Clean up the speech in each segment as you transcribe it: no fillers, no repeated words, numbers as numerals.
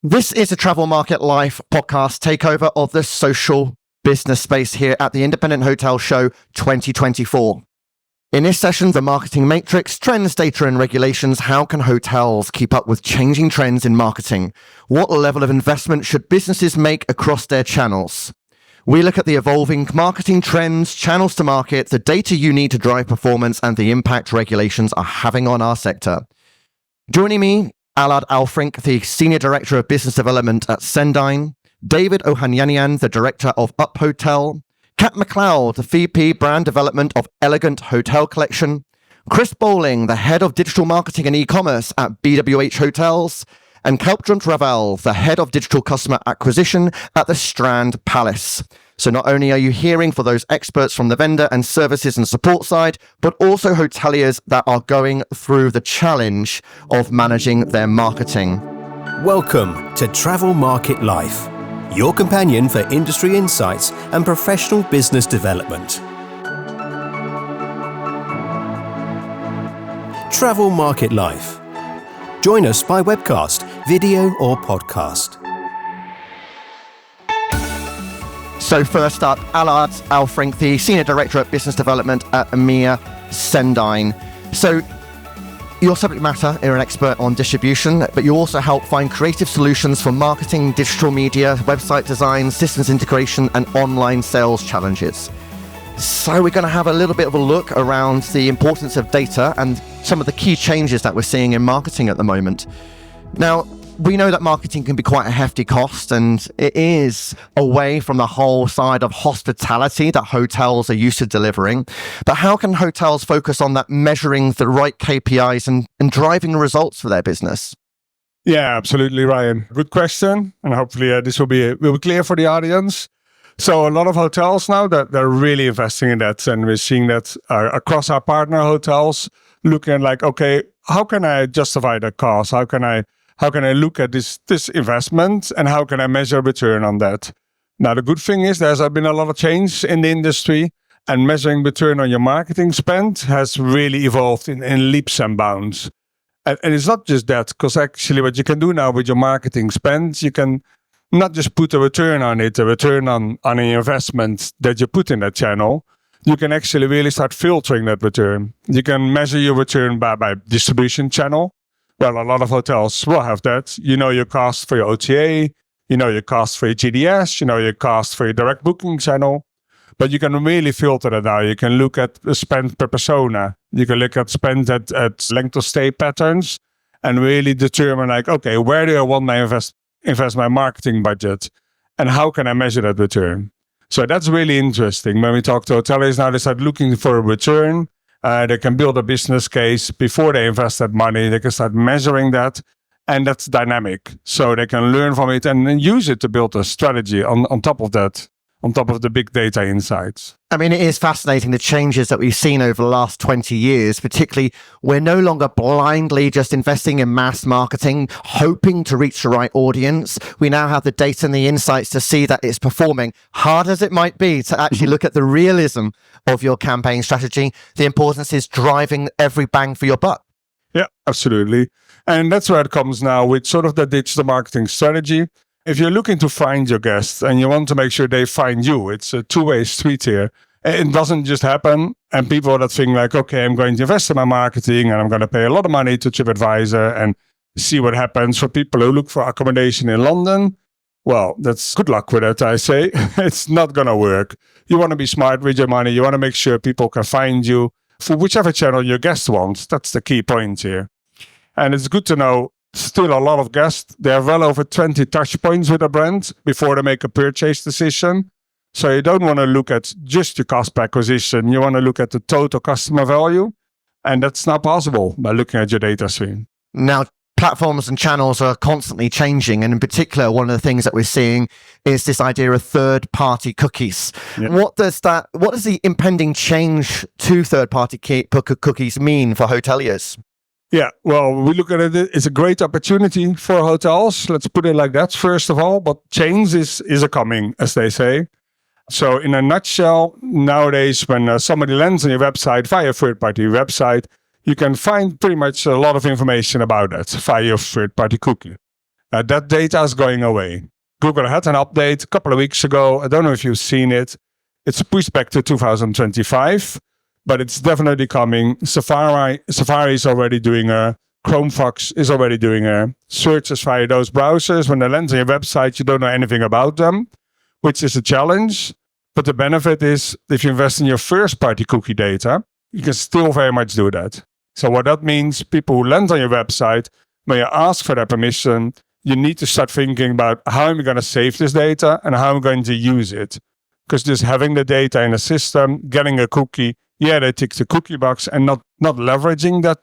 This is a Travel Market Life podcast takeover of the social business space here at the Independent Hotel Show 2024. In this session, the marketing matrix, trends, data and regulations. How can hotels keep up with changing trends in marketing? What level of investment should businesses make across their channels? We look at the evolving marketing trends, channels to market, the data you need to drive performance, and the impact regulations are having on our sector. Joining me, Allard Alfrink, the Senior Director of Business Development at Cendyn, David Ohandjanian, the Director of Up Hotel, Catt Mcleod, the VP Brand Development of Elegant Hotel Collection, Chris Bowling, the Head of Digital Marketing and E-Commerce at BWH Hotels, and Kalpdrum Raval, the Head of Digital Customer Acquisition at the Strand Palace. So not only are you hearing for those experts from the vendor and services and support side, but also hoteliers that are going through the challenge of managing their marketing. Welcome to Travel Market Life, your companion for industry insights and professional business development. Travel Market Life. Join us by webcast, video or podcast. So first up, Allard Alfrink, the Senior Director of Business Development at EMEA Cendyn. So your subject matter, you're an expert on distribution, but you also help find creative solutions for marketing, digital media, website design, systems integration, and online sales challenges. So we're going to have a little bit of a look around the importance of data and some of the key changes that we're seeing in marketing at the moment. Now, we know that marketing can be quite a hefty cost, and it is away from the whole side of hospitality that hotels are used to delivering. But how can hotels focus on that, measuring the right KPIs and driving results for their business? Yeah, absolutely, Ryan. Good question. And hopefully this will be clear for the audience. So a lot of hotels now that they're really investing in that. And we're seeing that across our partner hotels, looking at like, okay, how can I justify the cost? How can I look at this investment and how can I measure return on that? Now, the good thing is there's been a lot of change in the industry, and measuring return on your marketing spend has really evolved in leaps and bounds. And it's not just that, because actually what you can do now with your marketing spend, you can not just put a return on it, a return on an investment that you put in that channel. You can actually really start filtering that return. You can measure your return by distribution channel. Well, a lot of hotels will have that. You know your cost for your OTA, you know your cost for your GDS, you know your cost for your direct booking channel. But you can really filter that now. You can look at the spend per persona. You can look at spend at length of stay patterns and really determine like, okay, where do I want to invest my marketing budget? And how can I measure that return? So that's really interesting. When we talk to hoteliers now, they start looking for a return. They can build a business case before they invest that money. They can start measuring that, and that's dynamic. So they can learn from it and then use it to build a strategy on top of that, on top of the big data insights. I mean, it is fascinating, the changes that we've seen over the last 20 years, particularly we're no longer blindly just investing in mass marketing, hoping to reach the right audience. We now have the data and the insights to see that it's performing. Hard as it might be to actually look at the realism of your campaign strategy, the importance is driving every bang for your buck. Yeah, absolutely. And that's where it comes now with sort of the digital marketing strategy. If you're looking to find your guests and you want to make sure they find you, it's a two-way street here. It doesn't just happen. And people that think like, okay, I'm going to invest in my marketing and I'm going to pay a lot of money to TripAdvisor and see what happens. For people who look for accommodation in London, well, that's good luck with it, I say. It's not going to work. You want to be smart with your money. You want to make sure people can find you for whichever channel your guest wants. That's the key point here. And it's good to know still a lot of guests, they have well over 20 touch points with a brand before they make a purchase decision. So you don't want to look at just your cost per acquisition. You want to look at the total customer value. And that's not possible by looking at your data stream. Now, platforms and channels are constantly changing. And in particular, one of the things that we're seeing is this idea of third-party cookies. Yep. What does the impending change to third-party cookies mean for hoteliers? Yeah, well, we look at it, it's a great opportunity for hotels. Let's put it like that, first of all. But change is a-coming, as they say. So in a nutshell, nowadays, when somebody lands on your website via a third-party website, you can find pretty much a lot of information about that via your third-party cookie. That data is going away. Google had an update a couple of weeks ago. I don't know if you've seen it. It's pushed back to 2025, but it's definitely coming. Safari is already doing a Chromefox is already doing a searches via those browsers. When they land on your website, you don't know anything about them, which is a challenge. But the benefit is if you invest in your first-party cookie data, you can still very much do that. So what that means, people who land on your website, when you ask for their permission, you need to start thinking about how am I going to save this data and how I'm going to use it. Because just having the data in a system, getting a cookie, they tick the cookie box and not leveraging that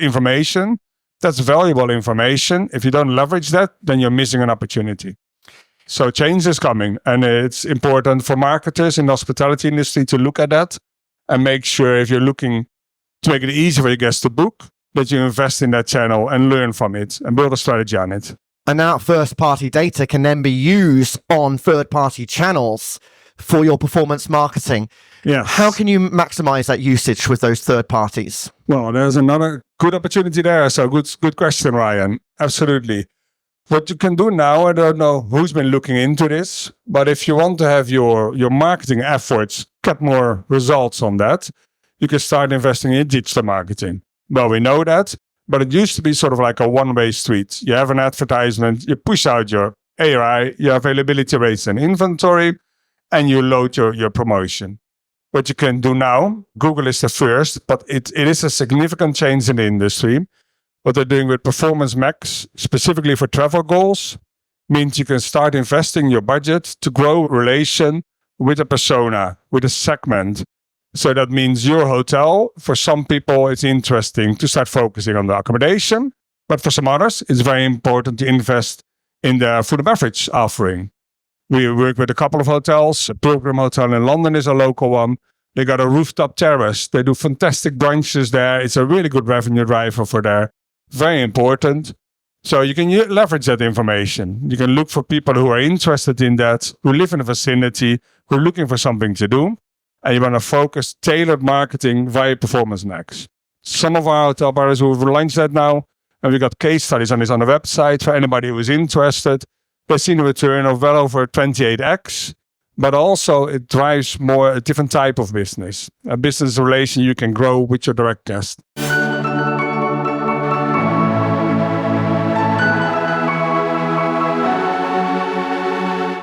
information. That's valuable information. If you don't leverage that, then you're missing an opportunity. So change is coming, and it's important for marketers in the hospitality industry to look at that and make sure if you're looking to make it easy for your guests to book, that you invest in that channel and learn from it and build a strategy on it. And now first-party data can then be used on third-party channels for your performance marketing. Yeah. How can you maximize that usage with those third parties? Well, there's another good opportunity there. So good question, Ryan. Absolutely. What you can do now, I don't know who's been looking into this, but if you want to have your marketing efforts get more results on that, you can start investing in digital marketing. Well, we know that, but it used to be sort of like a one-way street. You have an advertisement, you push out your ARI, your availability rates and inventory, and you load your promotion. What you can do now, Google is the first, but it is a significant change in the industry. What they're doing with Performance Max, specifically for travel goals, means you can start investing your budget to grow relation with a persona, with a segment. So that means your hotel, for some people, it's interesting to start focusing on the accommodation, but for some others, it's very important to invest in the food and beverage offering. We work with a couple of hotels. Kalpdrum Hotel in London is a local one. They got a rooftop terrace. They do fantastic brunches there. It's a really good revenue driver for there. Very important. So you can leverage that information. You can look for people who are interested in that, who live in the vicinity, who are looking for something to do. And you want to focus tailored marketing via Performance Max. Some of our hotel partners who have launched that now, and we got case studies on this on the website for anybody who is interested. They've seen a return of well over 28x, but also it drives more a different type of business, a business relation you can grow with your direct guest.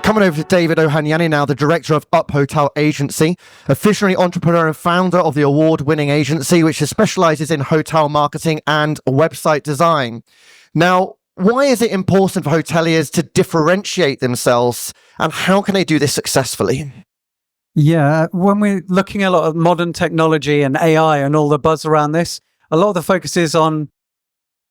Coming over to David Ohandjanian now, the director of Up Hotel Agency, a visionary entrepreneur and founder of the award-winning agency, which specializes in hotel marketing and website design. Now, why is it important for hoteliers to differentiate themselves, and how can they do this successfully? Yeah, when we're looking at a lot of modern technology and AI and all the buzz around this, a lot of the focus is on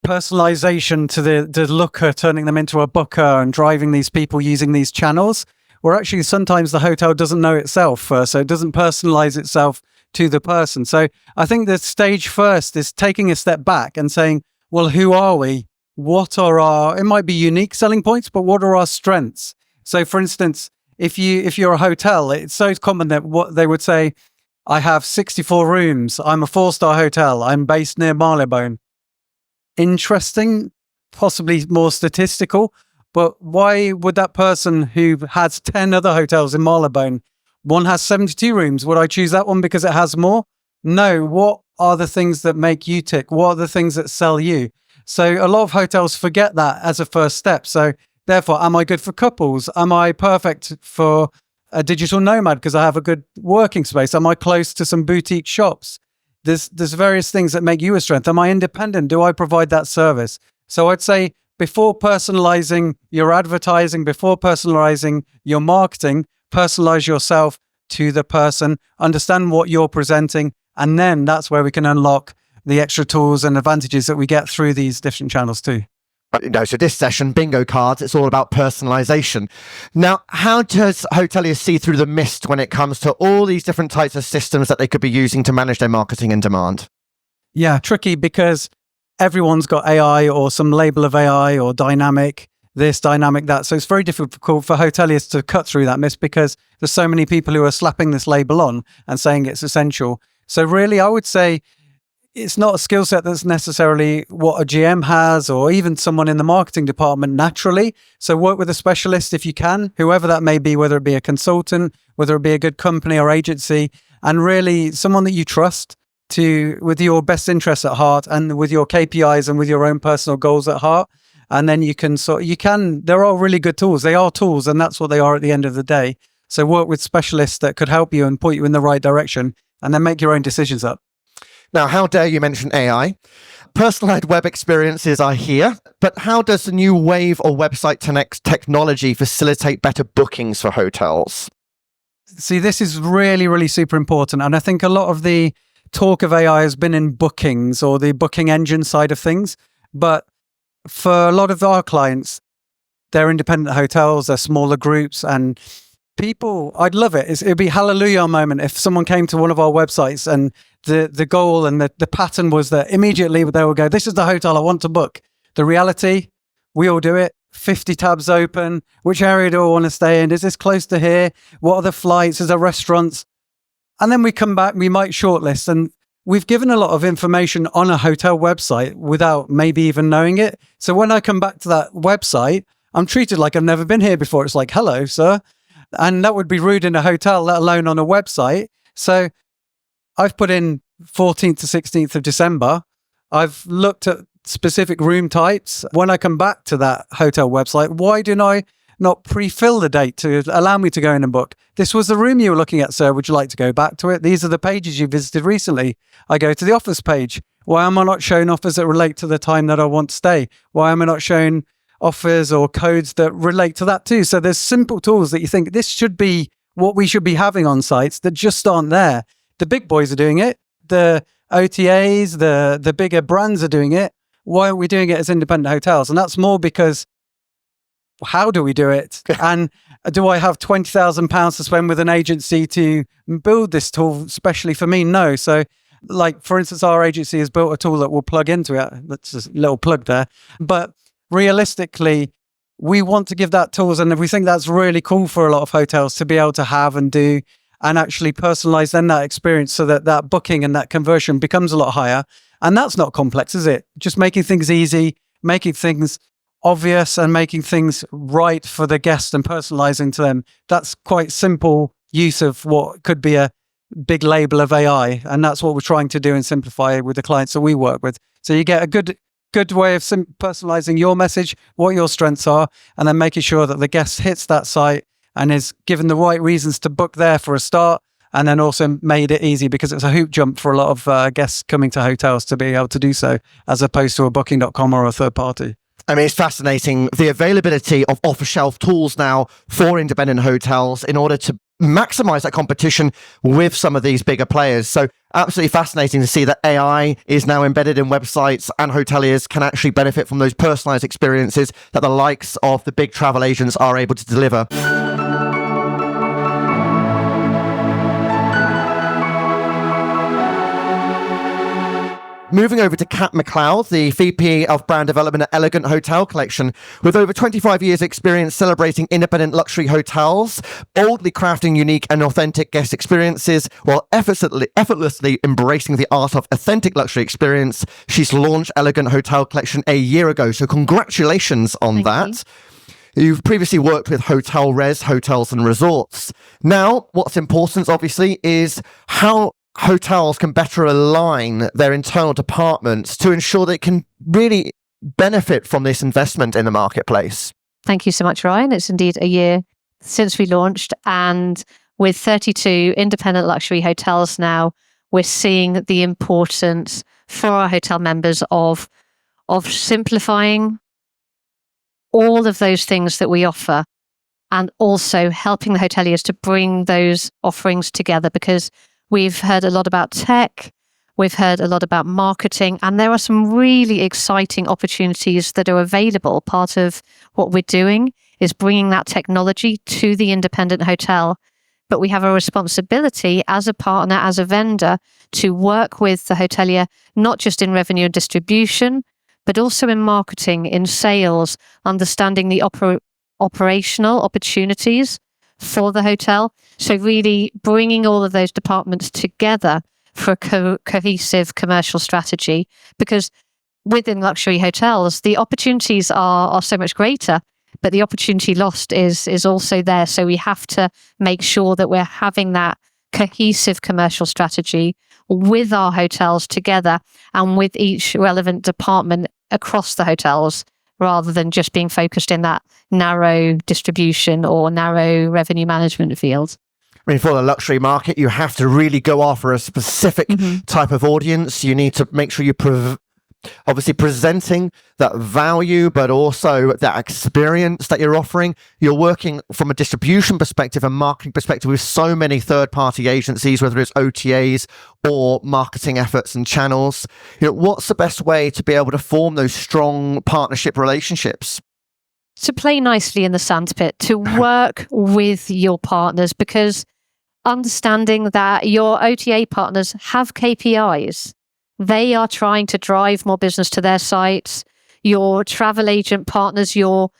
personalization to the looker, turning them into a booker and driving these people using these channels, where actually sometimes the hotel doesn't know itself, so it doesn't personalize itself to the person. So I think the stage first is taking a step back and saying, well, who are we? What are it might be unique selling points, but what are our strengths? So for instance, if you're a hotel, it's so common that what they would say, I have 64 rooms, I'm a 4-star hotel, I'm based near Marylebone. Interesting, possibly more statistical, but why would that person who has 10 other hotels in Marylebone, one has 72 rooms, would I choose that one because it has more? No, what are the things that make you tick? What are the things that sell you? So a lot of hotels forget that as a first step. So therefore, am I good for couples? Am I perfect for a digital nomad because I have a good working space? Am I close to some boutique shops? There's various things that make you a strength. Am I independent? Do I provide that service? So I'd say before personalizing your advertising, before personalizing your marketing, personalize yourself to the person, understand what you're presenting, and then that's where we can unlock the extra tools and advantages that we get through these different channels too. So this session, bingo cards, it's all about personalization. Now, how does hoteliers see through the mist when it comes to all these different types of systems that they could be using to manage their marketing and demand? Yeah, tricky because everyone's got AI or some label of AI or dynamic this, dynamic that. So it's very difficult for hoteliers to cut through that mist because there's so many people who are slapping this label on and saying it's essential. So really, I would say it's not a skill set that's necessarily what a GM has, or even someone in the marketing department naturally. So work with a specialist if you can, whoever that may be, whether it be a consultant, whether it be a good company or agency, and really someone that you trust with your best interests at heart and with your KPIs and with your own personal goals at heart. And then they're all really good tools. They are tools, and that's what they are at the end of the day. So work with specialists that could help you and point you in the right direction, and then make your own decisions up. Now, how dare you mention AI? Personalized web experiences are here, but how does the new Wave or Website technology facilitate better bookings for hotels? See, this is really, really super important. And I think a lot of the talk of AI has been in bookings or the booking engine side of things. But for a lot of our clients, they're independent hotels, they're smaller groups, and people, I'd love it. It'd be a hallelujah moment if someone came to one of our websites and the goal and the pattern was that immediately they would go, this is the hotel I want to book. The reality, we all do it. 50 tabs open. Which area do I want to stay in? Is this close to here? What are the flights? Is there restaurants? And then we come back, we might shortlist, and we've given a lot of information on a hotel website without maybe even knowing it. So when I come back to that website, I'm treated like I've never been here before. It's like, hello, sir. And that would be rude in a hotel, let alone on a website. So I've put in 14th to 16th of December. I've looked at specific room types. When I come back to that hotel website, why do I not pre-fill the date to allow me to go in and book? This was the room you were looking at, sir. Would you like to go back to it? These are the pages you visited recently. I go to the offers page. Why am I not showing offers that relate to the time that I want to stay? Why am I not showing offers or codes that relate to that too? So there's simple tools that you think this should be what we should be having on sites that just aren't there. The big boys are doing it. The OTAs, the bigger brands are doing it. Why aren't we doing it as independent hotels? And that's more because how do we do it? And do I have £20,000 to spend with an agency to build this tool, especially for me? No. So like, for instance, our agency has built a tool that will plug into it. That's just a little plug there. But realistically, we want to give that tools, and we think that's really cool for a lot of hotels to be able to have and do, and actually personalize then that experience so that that booking and that conversion becomes a lot higher. And that's not complex, is it? Just making things easy, making things obvious, and making things right for the guest and personalizing to them. That's quite simple use of what could be a big label of AI. And that's what we're trying to do and simplify with the clients that we work with. So you get a good way of personalizing your message, what your strengths are, and then making sure that the guest hits that site and is given the right reasons to book there for a start, and then also made it easy because it's a hoop jump for a lot of guests coming to hotels to be able to do so, as opposed to a booking.com or a third party. I mean, it's fascinating, the availability of off-the-shelf tools now for independent hotels in order to maximize that competition with some of these bigger players. So absolutely fascinating to see that AI is now embedded in websites, and hoteliers can actually benefit from those personalized experiences that the likes of the big travel agents are able to deliver. Moving over to Catt Mcleod, the VP of Brand Development at Elegant Hotel Collection, with over 25 years experience celebrating independent luxury hotels, boldly crafting unique and authentic guest experiences, while effortlessly embracing the art of authentic luxury experience. She's launched Elegant Hotel Collection a year ago, so congratulations on that. You've previously worked with Hotel Res, hotels and resorts. Now, what's important, obviously, is how hotels can better align their internal departments to ensure they can really benefit from this investment in the marketplace. Thank you so much, Ryan. It's indeed a year since we launched, and with 32 independent luxury hotels now, we're seeing the importance for our hotel members of simplifying all of those things that we offer, and also helping the hoteliers to bring those offerings together, because we've heard a lot about tech, we've heard a lot about marketing, and there are some really exciting opportunities that are available. Part of what we're doing is bringing that technology to the independent hotel. But we have a responsibility as a partner, as a vendor, to work with the hotelier, not just in revenue and distribution, but also in marketing, in sales, understanding the operational opportunities for the hotel. So really bringing all of those departments together for a cohesive commercial strategy, because within luxury hotels, the opportunities are so much greater, but the opportunity lost is also there. So we have to make sure that we're having that cohesive commercial strategy with our hotels together and with each relevant department across the hotels, rather than just being focused in that narrow distribution or narrow revenue management field. I mean, for the luxury market, you have to really go after a specific type of audience. You need to make sure you obviously presenting that value, but also that experience that you're offering. You're working from a distribution perspective and marketing perspective with so many third-party agencies, whether it's OTAs or marketing efforts and channels. What's the best way to be able to form those strong partnership relationships? To play nicely in the sandpit, to work with your partners, because understanding that your OTA partners have KPIs. They are trying to drive more business to their sites. Your travel agent partners, your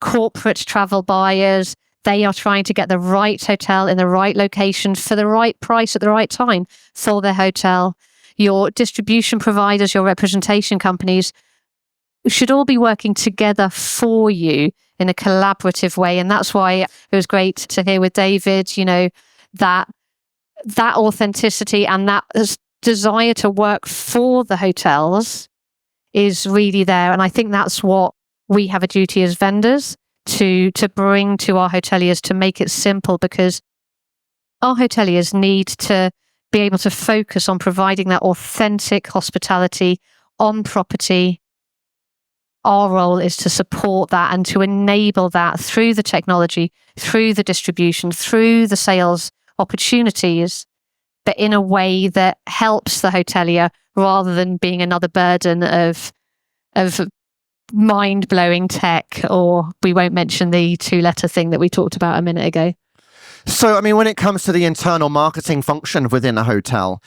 corporate travel buyers, they are trying to get the right hotel in the right location for the right price at the right time for their hotel. Your distribution providers, your representation companies should all be working together for you in a collaborative way. And that's why it was great to hear with David, that authenticity and that desire to work for the hotels is really there. And I think that's what we have a duty as vendors to bring to our hoteliers, to make it simple, because our hoteliers need to be able to focus on providing that authentic hospitality on property. Our role is to support that and to enable that through the technology, through the distribution, through the sales opportunities, but in a way that helps the hotelier rather than being another burden of mind-blowing tech, or we won't mention the 2-letter thing that we talked about a minute ago. So, I mean, when it comes to the internal marketing function within a hotel,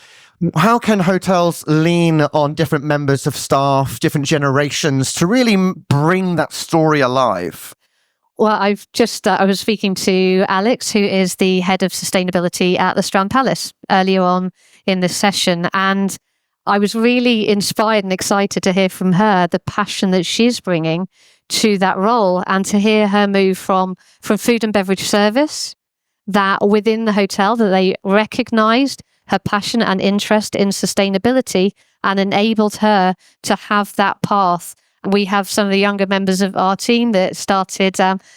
how can hotels lean on different members of staff, different generations to really bring that story alive? Well, I was speaking to Alex, who is the head of sustainability at the Strand Palace, earlier on in this session. And I was really inspired and excited to hear from her the passion that she's bringing to that role, and to hear her move from food and beverage service, that within the hotel that they recognised her passion and interest in sustainability and enabled her to have that path. We have some of the younger members of our team that started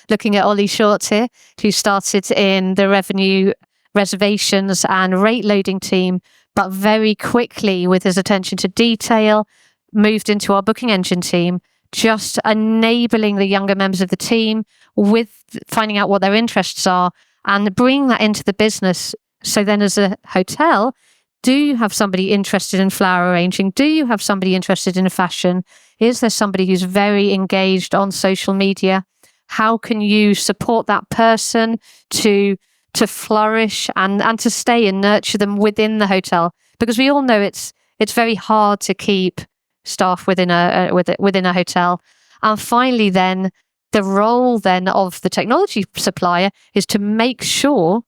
looking at Ollie Short here, who started in the revenue reservations and rate loading team, but very quickly, with his attention to detail, moved into our booking engine team, just enabling the younger members of the team with finding out what their interests are and bringing that into the business. So then as a hotel, do you have somebody interested in flower arranging? Do you have somebody interested in fashion? Is there somebody who's very engaged on social media? How can you support that person to flourish and to stay and nurture them within the hotel? Because we all know it's very hard to keep staff within a hotel. And finally, then the role then of the technology supplier is to make sure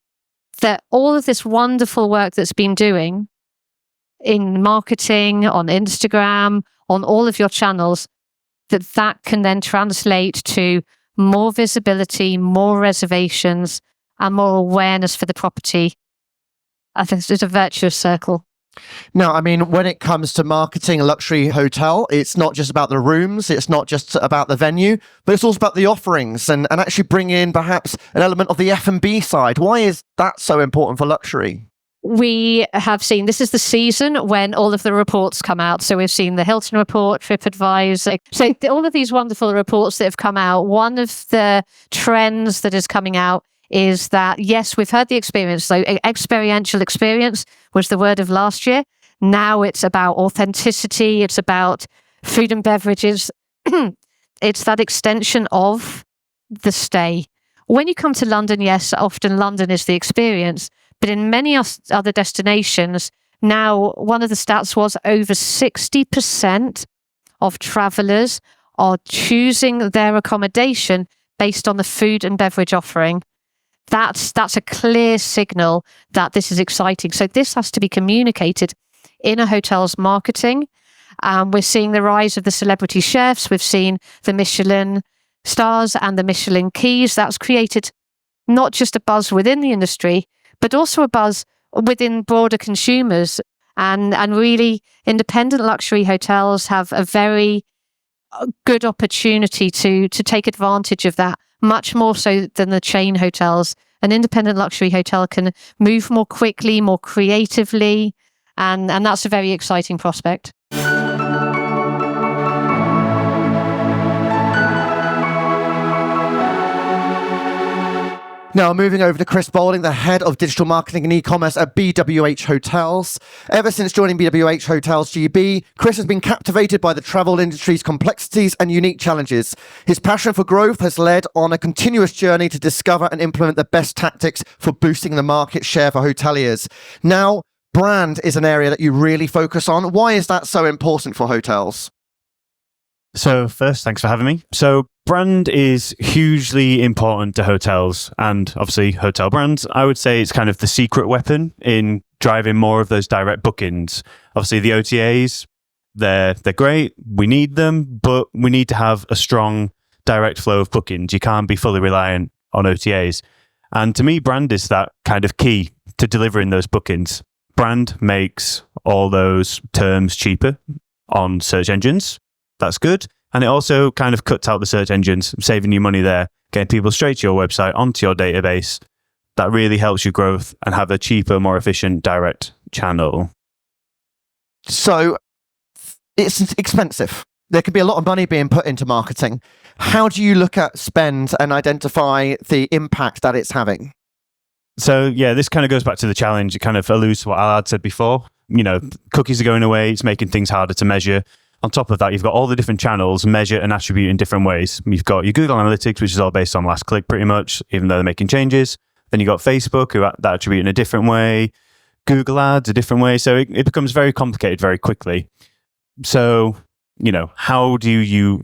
that all of this wonderful work that's been doing in marketing, on Instagram, on all of your channels, that can then translate to more visibility, more reservations, and more awareness for the property. I think it's a virtuous circle. No, I mean, when it comes to marketing a luxury hotel, it's not just about the rooms, it's not just about the venue, but it's also about the offerings and actually bring in perhaps an element of the F&B side. Why is that so important for luxury? We have seen, this is the season when all of the reports come out. So we've seen the Hilton report, TripAdvisor. So all of these wonderful reports that have come out, one of the trends that is coming out is that, yes, we've heard the experience. So experiential experience was the word of last year. Now it's about authenticity. It's about food and beverages. It's that extension of the stay. When you come to London, yes, often London is the experience. But in many other destinations, now one of the stats was over 60% of travellers are choosing their accommodation based on the food and beverage offering. That's a clear signal that this is exciting. So this has to be communicated in a hotel's marketing. We're seeing the rise of the celebrity chefs. We've seen the Michelin stars and the Michelin keys. That's created not just a buzz within the industry, but also a buzz within broader consumers. And really, independent luxury hotels have a very good opportunity to take advantage of that, much more so than the chain hotels. An independent luxury hotel can move more quickly, more creatively, and that's a very exciting prospect. Now, moving over to Chris Bowling, the head of digital marketing and e-commerce at BWH Hotels. Ever since joining BWH Hotels GB, Chris has been captivated by the travel industry's complexities and unique challenges. His passion for growth has led on a continuous journey to discover and implement the best tactics for boosting the market share for hoteliers. Now, brand is an area that you really focus on. Why is that so important for hotels? So first, thanks for having me. So brand is hugely important to hotels and obviously hotel brands. I would say it's kind of the secret weapon in driving more of those direct bookings. Obviously the OTAs, they're great. We need them, but we need to have a strong direct flow of bookings. You can't be fully reliant on OTAs. And to me, brand is that kind of key to delivering those bookings. Brand makes all those terms cheaper on search engines. That's good. And it also kind of cuts out the search engines, saving you money there, getting people straight to your website, onto your database. That really helps your growth and have a cheaper, more efficient direct channel. So it's expensive. There could be a lot of money being put into marketing. How do you look at spend and identify the impact that it's having? So yeah, this kind of goes back to the challenge. It kind of alludes to what Allard said before. You know, cookies are going away. It's making things harder to measure. On top of that, you've got all the different channels measure and attribute in different ways. You've got your Google Analytics, which is all based on last click pretty much, even though they're making changes. Then you've got Facebook, who that attribute in a different way. Google Ads, a different way. So it becomes very complicated very quickly. So, you know, how do you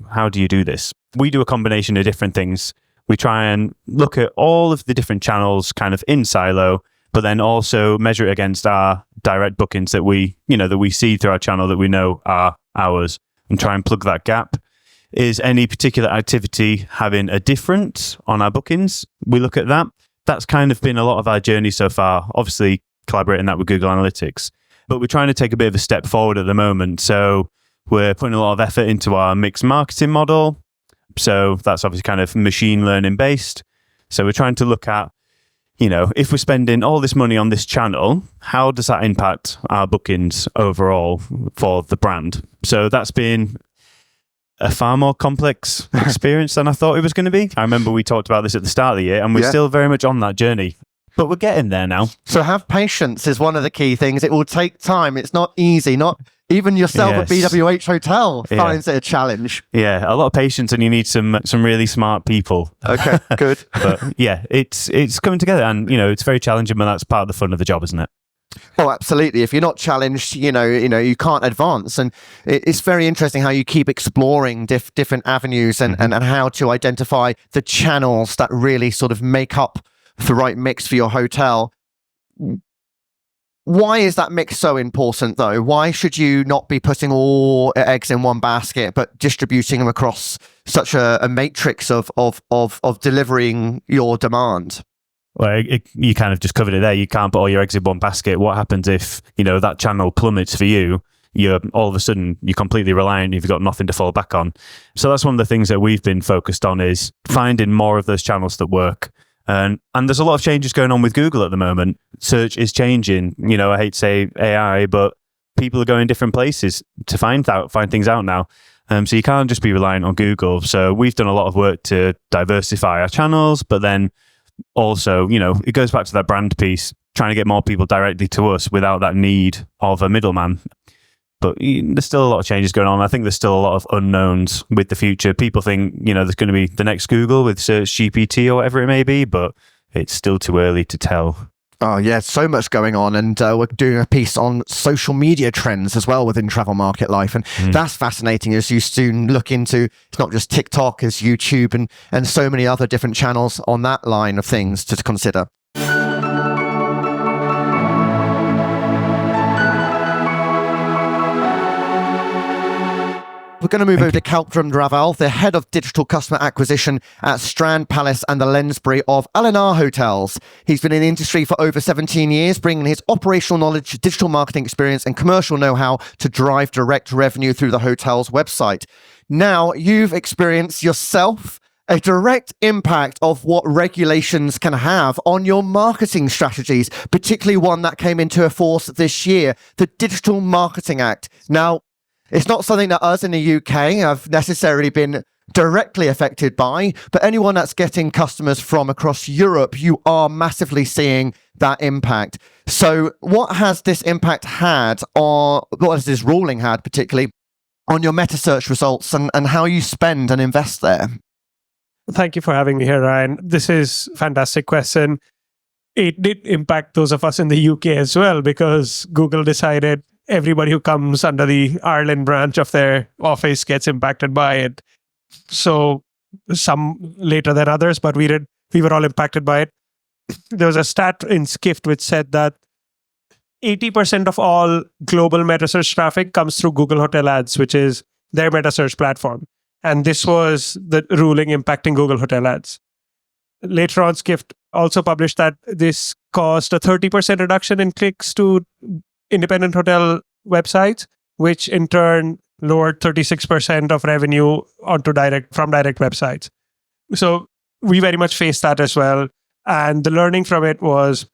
do this? We do a combination of different things. We try and look at all of the different channels kind of in silo, but then also measure it against our direct bookings that we see through our channel that we know are ours, and try and plug that gap. Is any particular activity having a difference on our bookings? We look at that. That's kind of been a lot of our journey so far, obviously collaborating that with Google Analytics. But we're trying to take a bit of a step forward at the moment. So we're putting a lot of effort into our mixed marketing model. So that's obviously kind of machine learning based. So we're trying to look at, you know, if we're spending all this money on this channel, how does that impact our bookings overall for the brand? So that's been a far more complex experience than I thought it was going to be. I remember we talked about this at the start of the year, and we're still very much on that journey. But we're getting there now. So have patience is one of the key things. It will take time. It's not easy. Not even yourself at BWH Hotel finds it a challenge. Yeah, a lot of patience, and you need some really smart people. Okay, good. But yeah, it's coming together, and you know, it's very challenging, but that's part of the fun of the job, isn't it? Oh, absolutely. If you're not challenged, you know, you can't advance. And it's very interesting how you keep exploring different avenues and how to identify the channels that really sort of make up the right mix for your hotel. Why is that mix so important, though? Why should you not be putting all eggs in one basket, but distributing them across such a matrix of delivering your demand? Well, you kind of just covered it there. You can't put all your eggs in one basket. What happens if, you know, that channel plummets for you? You're all of a sudden, you're completely reliant. You've got nothing to fall back on. So that's one of the things that we've been focused on, is finding more of those channels that work. And there's a lot of changes going on with Google at the moment. Search is changing. You know, I hate to say AI, but people are going different places to find things out now. So you can't just be reliant on Google. So we've done a lot of work to diversify our channels, but then also, you know, it goes back to that brand piece, trying to get more people directly to us without that need of a middleman. But there's still a lot of changes going on. I think there's still a lot of unknowns with the future. People think, you know, there's going to be the next Google with Search GPT or whatever it may be, but it's still too early to tell. Oh, yeah, so much going on. And we're doing a piece on social media trends as well within Travel Market Life. And that's fascinating as you soon look into, it's not just TikTok, it's YouTube and so many other different channels on that line of things to consider. We're going to move over to Kalpdrum Raval, the head of digital customer acquisition at Strand Palace and the Lensbury of Allard Hotels. He's been in the industry for over 17 years, bringing his operational knowledge, digital marketing experience and commercial know-how to drive direct revenue through the hotel's website. Now, you've experienced yourself a direct impact of what regulations can have on your marketing strategies, particularly one that came into force this year, the Digital Marketing Act. Now, it's not something that us in the UK have necessarily been directly affected by, but anyone that's getting customers from across Europe, you are massively seeing that impact. So what has this impact had, or what has this ruling had particularly on your meta search results and how you spend and invest there? Thank you for having me here, Ryan. This is a fantastic question. It did impact those of us in the UK as well, because Google decided everybody who comes under the Ireland branch of their office gets impacted by it. So some later than others, but we were all impacted by it. There was a stat in Skift which said that 80% of all global meta search traffic comes through Google Hotel Ads, which is their meta search platform. And this was the ruling impacting Google Hotel Ads. Later on, Skift also published that this caused a 30% reduction in clicks to independent hotel websites, which in turn lowered 36% of revenue from direct websites. So we very much faced that as well. And the learning from it was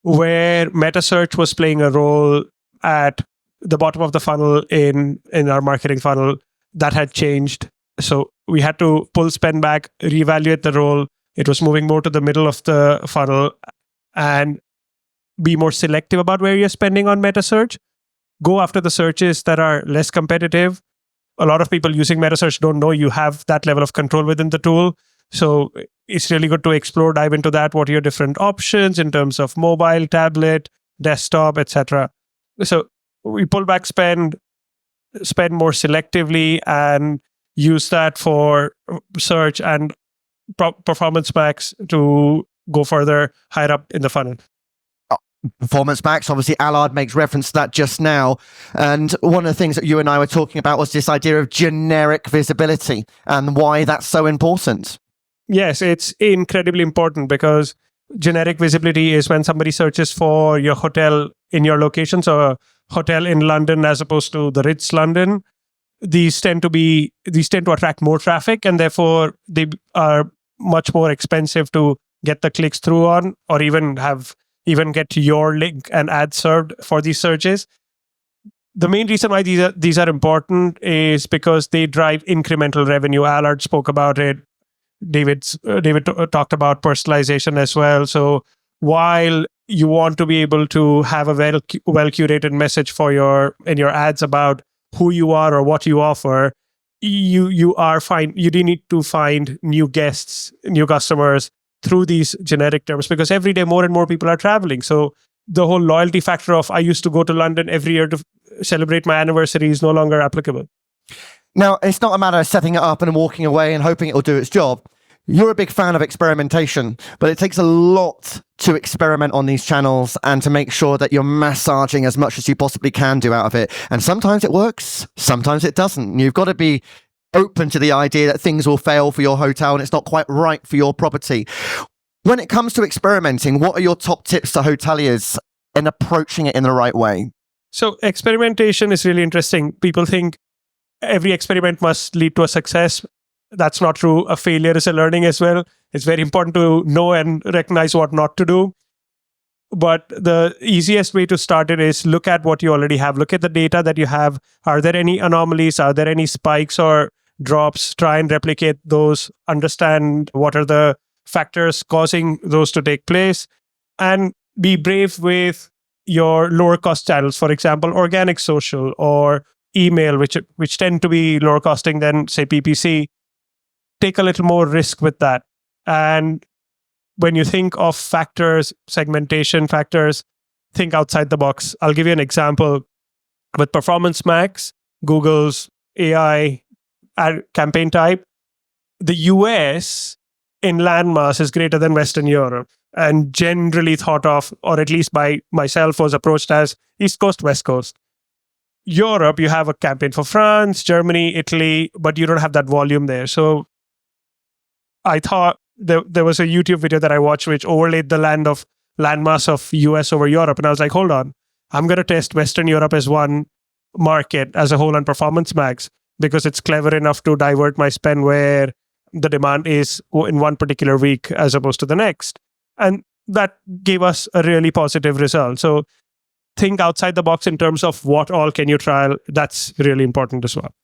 where meta search was playing a role at the bottom of the funnel in our marketing funnel, that had changed. So we had to pull spend back, reevaluate the role. It was moving more to the middle of the funnel and be more selective about where you're spending on meta search. Go after the searches that are less competitive. A lot of people using meta search don't know you have that level of control within the tool. So it's really good to dive into that. What are your different options in terms of mobile, tablet, desktop, etc. So we pull back spend more selectively and use that for search and performance max to go further higher up in the funnel. Performance max, obviously Allard makes reference to that just now, and one of the things that you and I were talking about was this idea of generic visibility and why that's so important. Yes, it's incredibly important because generic visibility is when somebody searches for your hotel in your location, so a hotel in London as opposed to the Ritz London. These tend to attract more traffic, and therefore they are much more expensive to get the clicks through on, or even get your link and ad served for these searches. The main reason why these are important is because they drive incremental revenue. Allard spoke about it. David talked about personalization as well. So while you want to be able to have a well curated message in your ads about who you are or what you offer, you do need to find new guests, new customers through these generic terms, because every day more and more people are traveling. So the whole loyalty factor of I used to go to London every year to celebrate my anniversary is no longer applicable. Now, it's not a matter of setting it up and walking away and hoping it'll do its job. You're a big fan of experimentation, but it takes a lot to experiment on these channels and to make sure that you're massaging as much as you possibly can do out of it. And sometimes it works, sometimes it doesn't. You've got to be open to the idea that things will fail for your hotel and it's not quite right for your property. When it comes to experimenting, what are your top tips to hoteliers in approaching it in the right way? So experimentation is really interesting. People think every experiment must lead to a success. That's not true. A failure is a learning as well. It's very important to know and recognize what not to do. But the easiest way to start it is look at what you already have. Look at the data that you have. Are there any anomalies? Are there any spikes or drops? Try and replicate those. Understand what are the factors causing those to take place. And be brave with your lower cost channels. For example, organic social or email, which tend to be lower costing than, say, PPC. Take a little more risk with that. And when you think of factors, segmentation factors, think outside the box. I'll give you an example. With Performance Max, Google's AI ad campaign type, the US in landmass is greater than Western Europe, and generally thought of, or at least by myself, was approached as East Coast, West Coast. Europe, you have a campaign for France, Germany, Italy, but you don't have that volume there. So I thought there was a YouTube video that I watched which overlaid the landmass of US over Europe. And I was like, hold on, I'm going to test Western Europe as one market as a whole on Performance Max because it's clever enough to divert my spend where the demand is in one particular week as opposed to the next. And that gave us a really positive result. So think outside the box in terms of what all can you trial. That's really important as well.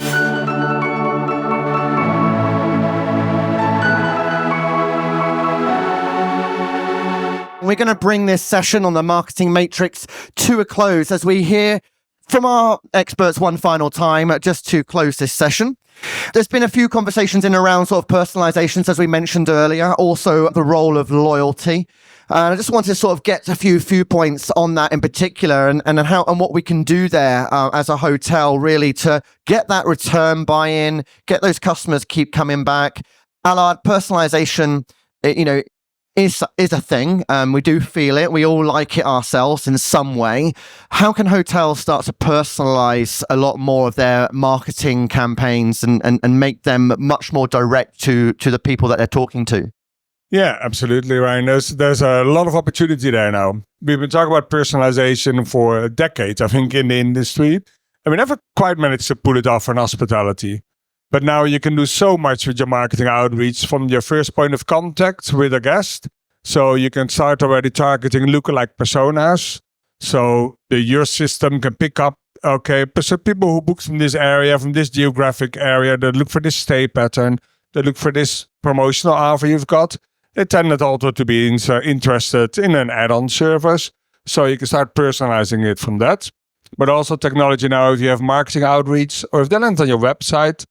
We're going to bring this session on the Marketing Matrix to a close as we hear from our experts one final time just to close this session. There's been a few conversations in around sort of personalizations, as we mentioned earlier, also the role of loyalty. I just wanted to sort of get a few points on that in particular and how and what we can do there as a hotel really to get that return buy-in, get those customers keep coming back. Allard, personalization, is a thing. We do feel it. We all like it ourselves in some way. How can hotels start to personalize a lot more of their marketing campaigns and make them much more direct to the people that they're talking to? Yeah, absolutely, Ryan. There's a lot of opportunity there now. We've been talking about personalization for decades, I think, in the industry. And we never quite managed to pull it off in hospitality. But now you can do so much with your marketing outreach from your first point of contact with a guest. So you can start already targeting lookalike personas. So your system can pick up, so people who book from this area, from this geographic area, they look for this stay pattern, they look for this promotional offer you've got. They tended also to be interested in an add-on service. So you can start personalizing it from that. But also technology now, if you have marketing outreach or if they land on your website,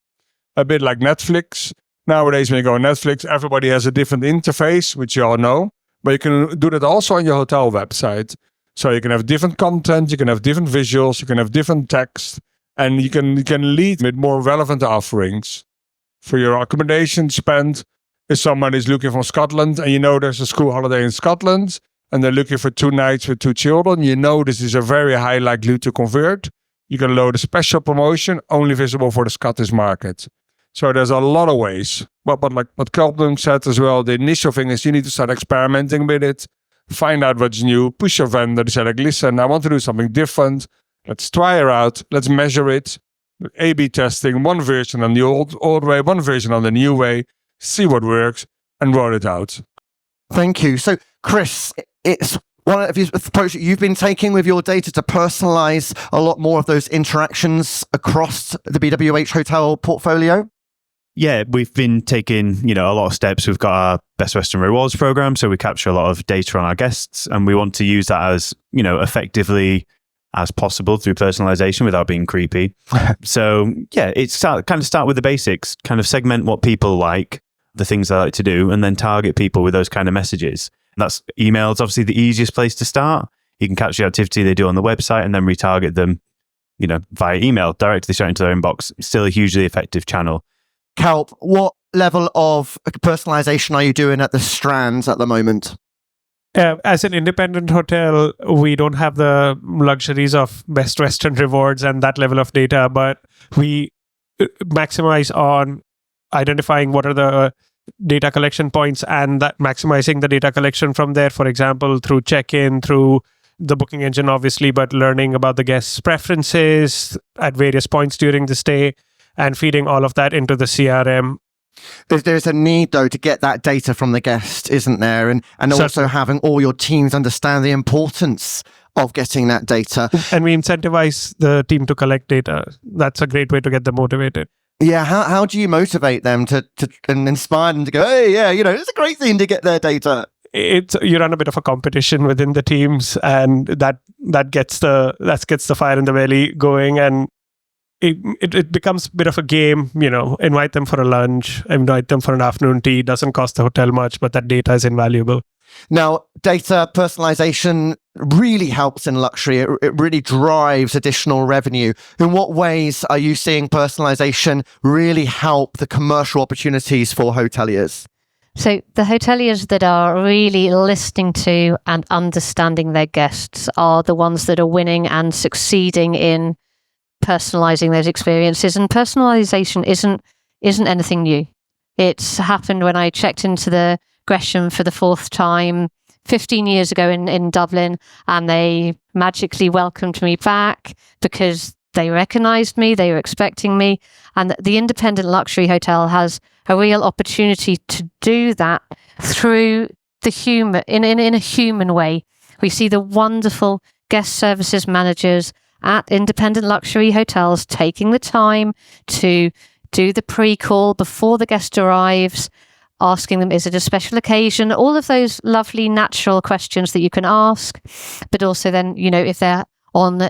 a bit like Netflix. Nowadays, when you go on Netflix, everybody has a different interface, which you all know. But you can do that also on your hotel website. So you can have different content, you can have different visuals, you can have different text, and you can lead with more relevant offerings. For your accommodation spend, if someone is looking from Scotland and there's a school holiday in Scotland and they're looking for 2 nights with 2 children, this is a very high likelihood to convert. You can load a special promotion only visible for the Scottish market. So there's a lot of ways. But like what Kalpdrum said as well, the initial thing is you need to start experimenting with it, find out what's new, push your vendor to say like, listen, I want to do something different. Let's try it out. Let's measure it. A/B testing, one version on the old way, one version on the new way, see what works and roll it out. Thank you. So Chris, it's one of the approach that you've been taking with your data to personalize a lot more of those interactions across the BWH hotel portfolio? Yeah, we've been taking, a lot of steps. We've got our Best Western Rewards program, so we capture a lot of data on our guests, and we want to use that as, effectively as possible through personalization without being creepy. So yeah, start with the basics, kind of segment what people like, the things they like to do, and then target people with those kind of messages. That's emails, obviously the easiest place to start. You can capture the activity they do on the website and then retarget them, via email, directly straight into their inbox. It's still a hugely effective channel. Kalp, what level of personalization are you doing at the Strand at the moment? As an independent hotel, we don't have the luxuries of Best Western Rewards and that level of data, but we maximize on identifying what are the data collection points and that maximizing the data collection from there, for example, through check-in, through the booking engine, obviously, but learning about the guests' preferences at various points during the stay and feeding all of that into the CRM. There's a need, though, to get that data from the guest, isn't there? And also having all your teams understand the importance of getting that data. And we incentivize the team to collect data. That's a great way to get them motivated. Yeah, how do you motivate them to and inspire them to go, hey, yeah, it's a great thing to get their data? You run a bit of a competition within the teams, and that gets the fire in the belly going, and it becomes a bit of a game. Invite them for a lunch, invite them for an afternoon tea. Doesn't cost the hotel much, but that data is invaluable. Now, data personalization really helps in luxury. It really drives additional revenue. In what ways are you seeing personalization really help the commercial opportunities for hoteliers? So the hoteliers that are really listening to and understanding their guests are the ones that are winning and succeeding in personalizing those experiences. And personalization isn't anything new. It's happened when I checked into the Gresham for the 4th time 15 years ago in Dublin, and they magically welcomed me back because they recognized me, they were expecting me. And the independent luxury hotel has a real opportunity to do that through the human, in a human way. We see the wonderful guest services managers at independent luxury hotels taking the time to do the pre-call before the guest arrives, asking them, is it a special occasion? All of those lovely natural questions that you can ask, but also then, if they're on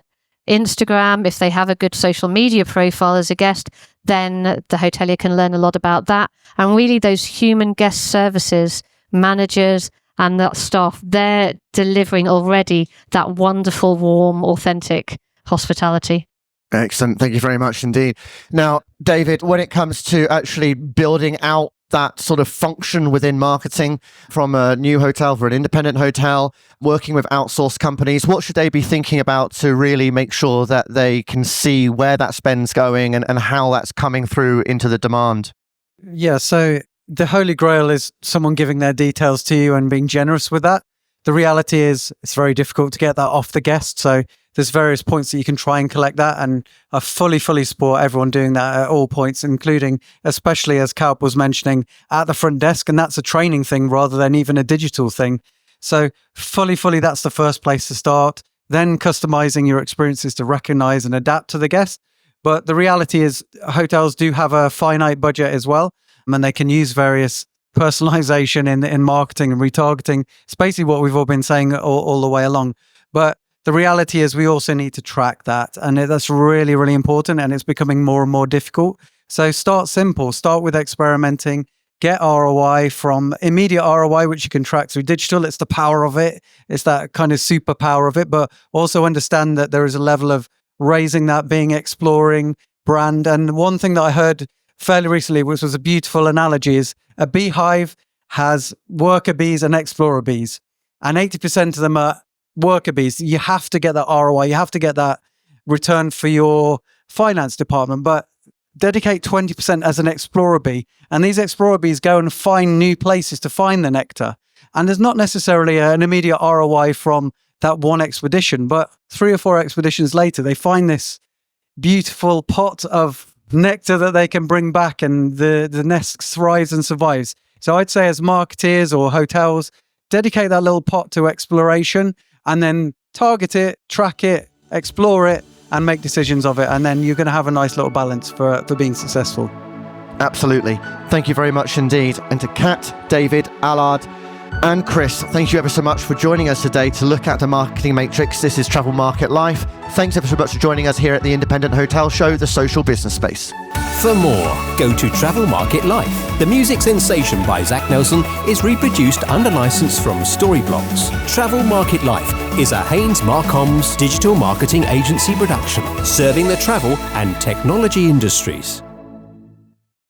Instagram, if they have a good social media profile as a guest, then the hotelier can learn a lot about that. And really those human guest services managers and that staff, they're delivering already that wonderful, warm, authentic hospitality. Excellent. Thank you very much indeed. Now, David, when it comes to actually building out that sort of function within marketing from a new hotel for an independent hotel, working with outsourced companies, what should they be thinking about to really make sure that they can see where that spend's going and how that's coming through into the demand? Yeah, so the holy grail is someone giving their details to you and being generous with that. The reality is it's very difficult to get that off the guest. So there's various points that you can try and collect that. And I fully support everyone doing that at all points, including, especially as Kalp was mentioning, at the front desk. And that's a training thing rather than even a digital thing. So fully, that's the first place to start. Then customizing your experiences to recognize and adapt to the guest. But the reality is hotels do have a finite budget as well. And they can use various personalization in marketing and retargeting. It's basically what we've all been saying all the way along. But the reality is we also need to track that. And that's really, really important. And it's becoming more and more difficult. So start simple. Start with experimenting. Get ROI from immediate ROI, which you can track through digital. It's the power of it. It's that kind of superpower of it. But also understand that there is a level of raising that, being exploring brand. And one thing that I heard fairly recently, which was a beautiful analogy, is a beehive has worker bees and explorer bees. And 80% of them are worker bees. You have to get that ROI. You have to get that return for your finance department. But dedicate 20% as an explorer bee. And these explorer bees go and find new places to find the nectar. And there's not necessarily an immediate ROI from that one expedition, but 3 or 4 expeditions later, they find this beautiful pot of nectar that they can bring back, and the nest thrives and survives. So I'd say as marketeers or hotels, dedicate that little pot to exploration and then target it, track it, explore it, and make decisions of it. And then you're going to have a nice little balance for being successful. Absolutely. Thank you very much indeed. And to Catt, David, Allard, and Chris, thank you ever so much for joining us today to look at the marketing matrix. This is Travel Market Life. Thanks ever so much for joining us here at the Independent Hotel Show, the social business space. For more, go to Travel Market Life. The music sensation by Zach Nelson is reproduced under license from Storyblocks. Travel Market Life is a Haynes Marcoms digital marketing agency production, serving the travel and technology industries.